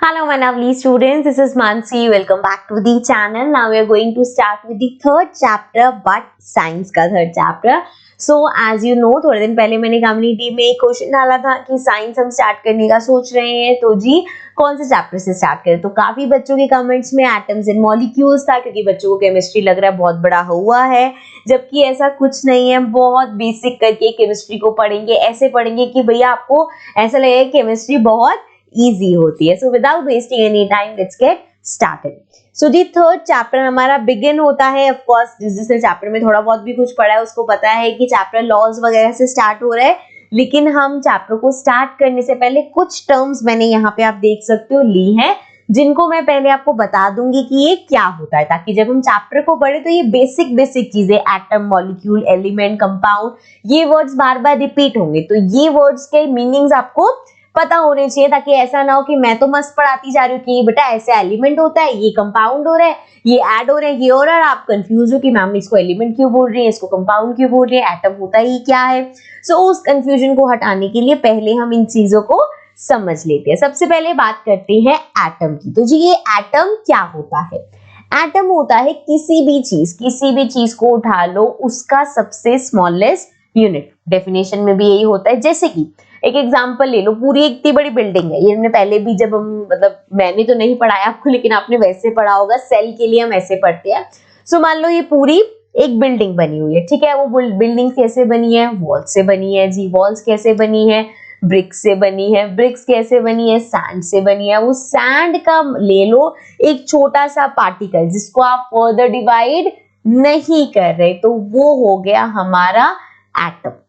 Hello, my lovely students. This is Mansi. Welcome back to the channel. Now we are going to start with the third chapter, but science का third chapter. So as you know, थोड़े दिन पहले मैंने community में एक question डाला था कि साइंस हम स्टार्ट करने का सोच रहे हैं, तो जी कौन से चैप्टर से स्टार्ट करें। तो काफी बच्चों के कमेंट्स में एटम्स एंड मॉलिक्यूल्स था, क्योंकि बच्चों को केमिस्ट्री लग रहा है बहुत बड़ा हुआ है, जबकि ऐसा कुछ नहीं है। बहुत बेसिक करके केमिस्ट्री को पढ़ेंगे, ऐसे पढ़ेंगे कि भैया आपको ऐसा लगेगा केमिस्ट्री बहुत इजी होती है। So without wasting any time let's get started. So the third chapter हमारा बिगिन होता है। ऑफ कोर्स जिसने चैप्टर में थोड़ा बहुत भी कुछ पढ़ा है उसको पता है कि चैप्टर लॉज वगैरह से स्टार्ट हो रहा है, लेकिन हम चैप्टर को स्टार्ट करने से पहले कुछ टर्म्स मैंने यहाँ पे आप देख सकते हो ली हैं, जिनको मैं पहले आपको बता दूंगी कि ये क्या होता है, ताकि जब हम चैप्टर को पढ़े तो ये बेसिक चीजें एटम, मॉलिक्यूल, एलिमेंट, कंपाउंड, ये वर्ड्स बार बार रिपीट होंगे, तो ये वर्ड्स के मीनिंग्स आपको पता होने चाहिए, ताकि ऐसा ना हो कि मैं तो मस्त पढ़ाती जा रही हूँ कि बेटा ऐसे एलिमेंट होता है, ये कंपाउंड हो रहा है, ये ऐड हो रहा है, ये हो रहा है, आप कंफ्यूज हो कि मैम इसको एलिमेंट क्यों बोल रही है, इसको कंपाउंड क्यों बोल रही है, एटम होता ही क्या है। सो उस कंफ्यूजन को हटाने के लिए पहले हम इन चीजों को समझ लेते हैं। सबसे पहले बात करते हैं एटम की। तो जी ये एटम क्या होता है? एटम होता है किसी भी चीज को उठा लो, उसका सबसे स्मॉलेस्ट यूनिट। डेफिनेशन में भी यही होता है। जैसे कि एक एग्जांपल ले लो, पूरी एक इतनी बड़ी बिल्डिंग है, ये हमने पहले भी जब हम मैंने तो नहीं पढ़ाया आपको, लेकिन आपने वैसे पढ़ा होगा, सेल के लिए हम ऐसे पढ़ते हैं। सो मान लो ये पूरी एक बिल्डिंग बनी हुई है, ठीक है। वो बिल्डिंग कैसे बनी है? वॉल्स से बनी है जी। वॉल्स कैसे बनी है? ब्रिक्स से बनी है। ब्रिक्स कैसे बनी है? सैंड से बनी है। वो सैंड का ले लो एक छोटा सा पार्टिकल जिसको आप फर्दर डिवाइड नहीं कर रहे, तो वो हो गया हमारा एटम।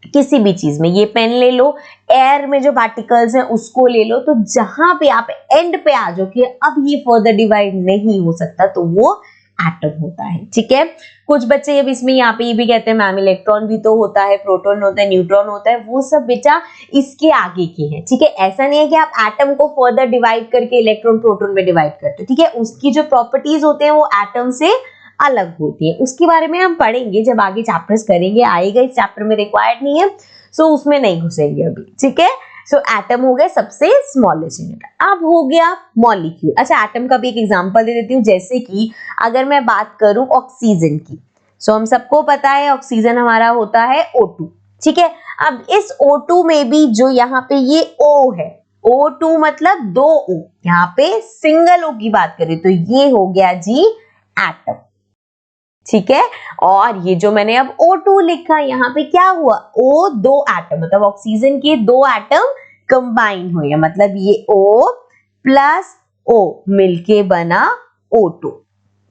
किसी भी चीज में, ये पेन ले लो, एयर में जो पार्टिकल्स हैं उसको ले लो, तो जहां पे आप एंड पे आ जाओ कि अब ये फर्दर डिवाइड नहीं हो सकता, तो वो एटम होता है, ठीक है। कुछ बच्चे अब इसमें यहाँ पे ये भी कहते हैं मैम इलेक्ट्रॉन भी तो होता है, प्रोटॉन होता है, न्यूट्रॉन होता है, वो सब बेटा इसके आगे के हैं, ठीक है। ऐसा नहीं है कि आप एटम को फर्दर डिवाइड करके इलेक्ट्रॉन प्रोटॉन में डिवाइड करते हो, ठीक है। उसकी जो प्रॉपर्टीज होते हैं वो एटम से अलग होती है। उसके बारे में हम पढ़ेंगे जब आगे चैप्टर्स करेंगे, आएगा, इस चैप्टर में रिक्वायर्ड नहीं है, सो उसमें नहीं घुसेंगे अभी, ठीक है। सो एटम हो गया सबसे स्मॉलेस्ट यूनिट। अब हो गया मॉलिक्यूल। अच्छा, एटम का भी एक एग्जांपल दे देती हूँ। जैसे कि अगर मैं बात करूं ऑक्सीजन की, सो हम सबको पता है ऑक्सीजन हमारा होता है O2, ठीक है। अब इस O2 में भी जो यहाँ पे ये O है, O2 मतलब 2 O, यहाँ पे सिंगल O की बात करें तो ये हो गया जी एटम, ठीक है। और ये जो मैंने अब O2 लिखा, यहाँ पे क्या हुआ? O 2 एटम, मतलब ऑक्सीजन के 2 एटम कंबाइन हुए, मतलब ये O प्लस O मिलके बना O2,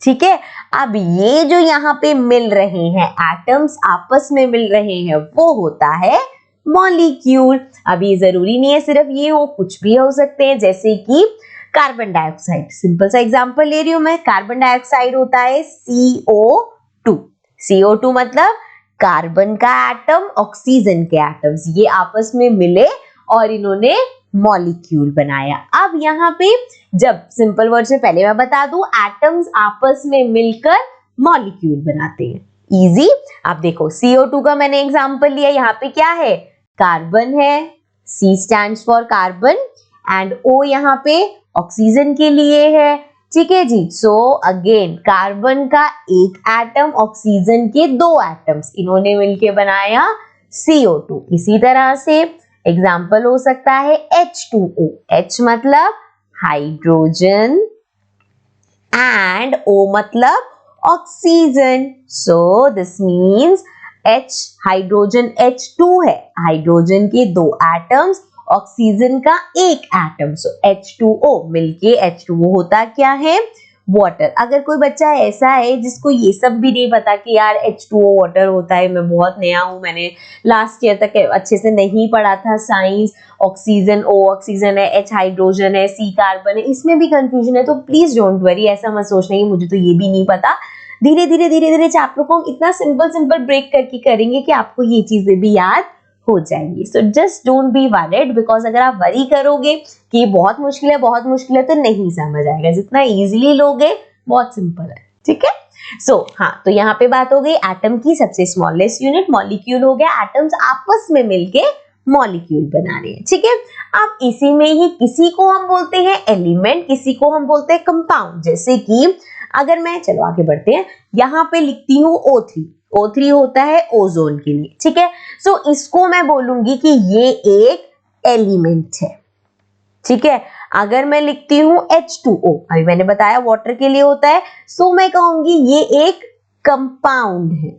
ठीक है। अब ये जो यहाँ पे मिल रहे हैं एटम्स, आपस में मिल रहे हैं, वो होता है मॉलिक्यूल। अब ये जरूरी नहीं है सिर्फ ये हो, कुछ भी हो सकते हैं, जैसे कि कार्बन डाइऑक्साइड। सिंपल सा एग्जांपल ले रही हूं मैं। कार्बन डाइऑक्साइड होता है CO2। CO2 मतलब कार्बन का एटम, ऑक्सीजन के एटम्स, ये आपस में मिले और इन्होंने मॉलिक्यूल बनाया। अब यहाँ पे जब सिंपल वर्ड से पहले मैं बता दूं, एटम्स आपस में मिलकर मॉलिक्यूल बनाते हैं। इजी। अब देखो CO2 का मैंने एग्जांपल लिया, यहाँ पे क्या है? कार्बन है, C stands for carbon, and O यहाँ पे ऑक्सीजन के लिए है, ठीक है जी। सो अगेन कार्बन का एक एटम, ऑक्सीजन के 2 एटम्स, इन्होंने मिलके बनाया CO2। इसी तरह से एग्जांपल हो सकता है H2O। H मतलब हाइड्रोजन एंड O मतलब oxygen. So this means H hydrogen H2 है, हाइड्रोजन के 2 एटम्स, ऑक्सीजन का एक एटम, सो H2O मिलके H2O होता क्या है? वाटर। अगर कोई बच्चा ऐसा है जिसको ये सब भी नहीं पता कि यार H2O वाटर होता है, मैं बहुत नया हूं, मैंने लास्ट ईयर तक अच्छे से नहीं पढ़ा था साइंस, ऑक्सीजन O ऑक्सीजन है, H हाइड्रोजन है, C कार्बन है, इसमें भी कंफ्यूजन है, तो प्लीज डोंट वरी, ऐसा मत सोचना कि मुझे तो ये भी नहीं पता। धीरे धीरे चैप्टर को हम इतना सिंपल ब्रेक करके करेंगे कि आपको ये चीजें भी याद हो जाएंगी। So just don't be worried, because अगर आप वरी करोगे कि ये बहुत मुश्किल है तो नहीं समझ आएगा। जितना इजीली लोगे बहुत सिंपल है, ठीक है। सो हाँ, तो यहाँ पे बात हो गई एटम की सबसे स्मॉलेस्ट यूनिट। मॉलिक्यूल हो गया एटम्स आपस में मिलके मॉलिक्यूल बना रहे हैं, ठीक है। अब इसी में ही किसी को हम बोलते हैं एलिमेंट, किसी को हम बोलते हैं कंपाउंड। जैसे कि अगर मैं, चलो आगे बढ़ते हैं, यहाँ पे लिखती हूँ O3, O3 होता है ओजोन के लिए, ठीक है। सो इसको मैं बोलूंगी कि ये एक एलिमेंट है, ठीक है। अगर मैं लिखती हूँ H2O, अभी मैंने बताया वाटर के लिए होता है, सो मैं कहूंगी ये एक कंपाउंड है।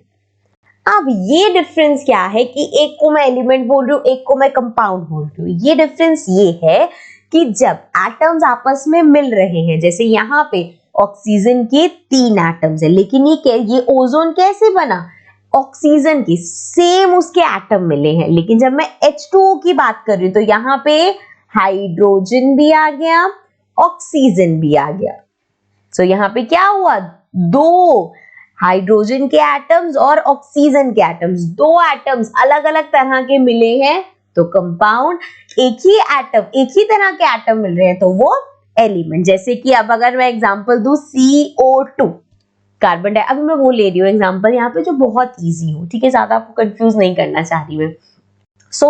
अब ये डिफरेंस क्या है कि एक को मैं एलिमेंट बोल रही हूँ, एक को मैं कंपाउंड बोल रही हूँ। ये डिफरेंस ये है कि जब एटम्स आपस में मिल रहे हैं, जैसे यहाँ पे ऑक्सीजन के 3 एटम्स है, लेकिन ये ओजोन कैसे बना, ऑक्सीजन की सेम उसके एटम मिले हैं। लेकिन जब मैं H2O की बात कर रही हूँ तो यहाँ पे हाइड्रोजन भी आ गया, ऑक्सीजन भी आ गया। सो यहाँ पे क्या हुआ, दो हाइड्रोजन के एटम्स और ऑक्सीजन के एटम्स, दो एटम्स अलग अलग तरह के मिले हैं तो कंपाउंड, एक ही एटम, एक ही तरह के एटम मिल रहे हैं तो वो एलिमेंट। जैसे कि अब अगर मैं एग्जांपल दूं CO2, कार्बन डाइ, अभी मैं वो ले रही हूँ एग्जांपल यहाँ पे जो बहुत इजी हो, ठीक है, ज्यादा आपको कंफ्यूज नहीं करना चाह रही मैं। सो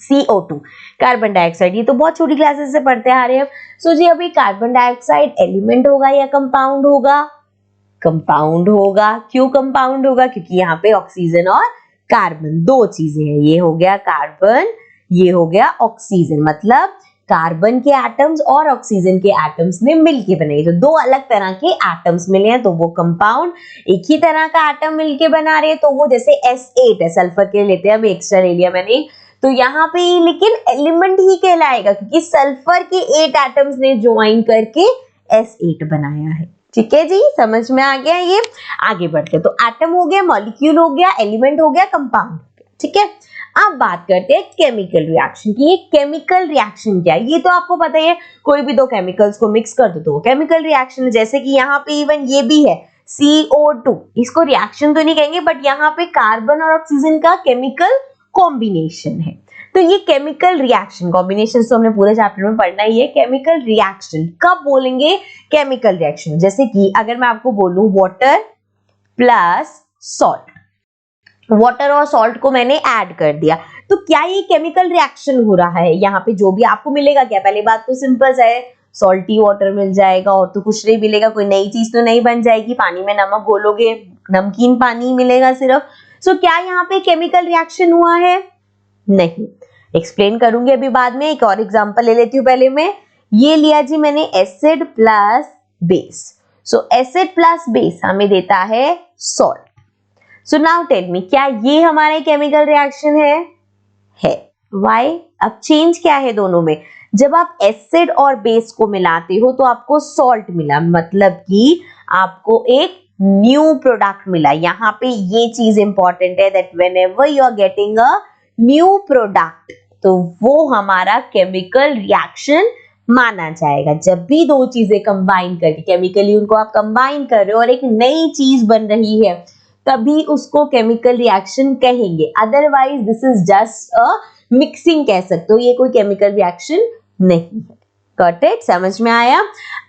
CO2 कार्बन डाइऑक्साइड, ये तो बहुत छोटी क्लासेस से पढ़ते आ रहे हैं। सो जी अभी कार्बन डाइऑक्साइड एलिमेंट होगा या कंपाउंड होगा, कंपाउंड होगा। क्यों कंपाउंड होगा, क्योंकि यहाँ पे ऑक्सीजन और कार्बन दो चीजें हैं, ये हो गया कार्बन, ये हो गया ऑक्सीजन, मतलब कार्बन के एटम्स और ऑक्सीजन के एटम्स ने मिलके बनाई, तो दो अलग तरह के एटम्स मिले हैं तो वो कंपाउंड। एक ही तरह का एटम मिलके बना रहे हैं तो वो, जैसे S8 है, सल्फर के लेते हैं, अभी एक्स्ट्रा ले लिया मैंने, तो यहाँ पे लेकिन एलिमेंट ही कहलाएगा क्योंकि सल्फर के 8 एटम्स ने ज्वाइन करके S8 बनाया है। ठीक है जी, समझ में आ गया ये। आगे बढ़ते, तो एटम हो गया, मॉलिक्यूल हो गया, एलिमेंट हो गया, कंपाउंड हो गया, ठीक है। अब बात करते हैं केमिकल रिएक्शन की। ये केमिकल रिएक्शन क्या है, ये तो आपको पता ही है, कोई भी दो केमिकल्स को मिक्स कर दो तो वो केमिकल रिएक्शन है। जैसे कि यहाँ पे इवन ये भी है CO2, इसको रिएक्शन तो नहीं कहेंगे बट यहाँ पे कार्बन और ऑक्सीजन का केमिकल कॉम्बिनेशन है, तो ये केमिकल रिएक्शन। कॉम्बिनेशन तो हमने पूरे चैप्टर में पढ़ना ही है। केमिकल रिएक्शन कब बोलेंगे, केमिकल रिएक्शन, जैसे कि अगर मैं आपको बोलूं वाटर प्लस सॉल्ट, वाटर और सॉल्ट को मैंने ऐड कर दिया, तो क्या ये केमिकल रिएक्शन हो रहा है। यहाँ पे जो भी आपको मिलेगा, क्या पहली बात तो सिंपल है, सॉल्टी वाटर मिल जाएगा और तो कुछ नहीं मिलेगा, कोई नई चीज तो नहीं बन जाएगी। पानी में नमक घोलोगे, नमकीन पानी मिलेगा सिर्फ। सो क्या यहाँ पे केमिकल रिएक्शन हुआ है, नहीं। एक्सप्लेन करूंगी अभी बाद में। एक और एग्जांपल ले लेती हूँ पहले मैं। ये लिया जी मैंने acid plus base, so acid plus base हमें देता है salt. So now tell me, क्या ये हमारा केमिकल रिएक्शन है? व्हाई? अब चेंज क्या है दोनों में, जब आप एसिड और बेस को मिलाते हो तो आपको सॉल्ट मिला, मतलब कि आपको एक न्यू प्रोडक्ट मिला। यहाँ पे ये चीज इंपॉर्टेंट है that whenever you are getting a new product तो वो हमारा केमिकल रिएक्शन माना जाएगा। जब भी दो चीजें कंबाइन करके, केमिकली उनको आप कंबाइन कर रहे हो और एक नई चीज बन रही है, तभी उसको केमिकल रिएक्शन कहेंगे। Otherwise this is just a mixing कह सकते हो, ये कोई केमिकल रिएक्शन नहीं है। गॉट इट, समझ में आया।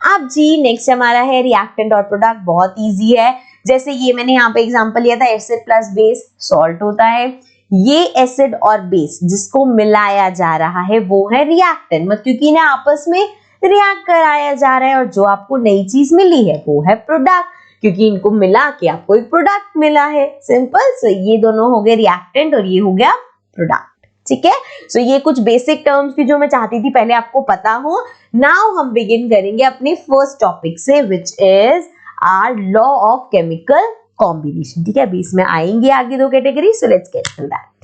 अब जी नेक्स्ट हमारा है रिएक्टेंट और प्रोडक्ट, बहुत इजी है। जैसे ये मैंने यहाँ पे एग्जांपल लिया था, एसिड प्लस बेस सॉल्ट होता है। ये एसिड और बेस जिसको मिलाया जा रहा है वो है रिएक्टेंट, मतलब क्योंकि इन्हें आपस में रिएक्ट कराया जा रहा है, और जो आपको नई चीज मिली है वो है प्रोडक्ट, क्योंकि इनको मिला के आपको एक प्रोडक्ट मिला है। सिंपल। सो ये दोनों हो गए रिएक्टेंट और ये हो गया प्रोडक्ट, ठीक है। सो ये कुछ बेसिक टर्म्स की जो मैं चाहती थी पहले आपको पता हो। नाउ हम बिगिन करेंगे अपने फर्स्ट टॉपिक से, which is our law of chemical combination, ठीक है। अभी इसमें आएंगे आगे दो category, so let's get to that.